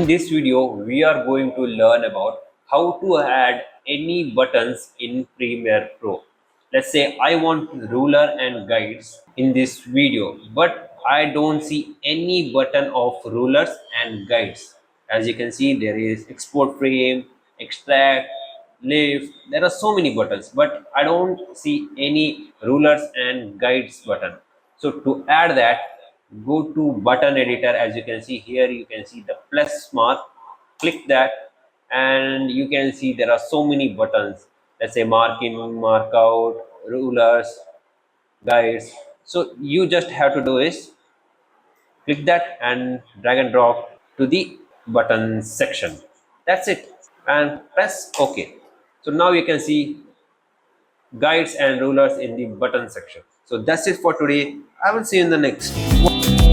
this video, we are going to learn about how to add any buttons in Premiere Pro. Let's say I want ruler and guides in this video, but I don't see any button of rulers and guides. As you can see, there is export frame, extract, lift. There are so many buttons, but I don't see any rulers and guides button. So to add that, go to button editor. As you can see here, you can see the plus mark. Click that and you can see there are so many buttons. Let's say mark in, mark out, rulers, guides. So you just have to do is click that and drag and drop to the button section. That's it, and press OK. So now you can see guides and rulers in the button section. So that's it for today. I will see you in the next one.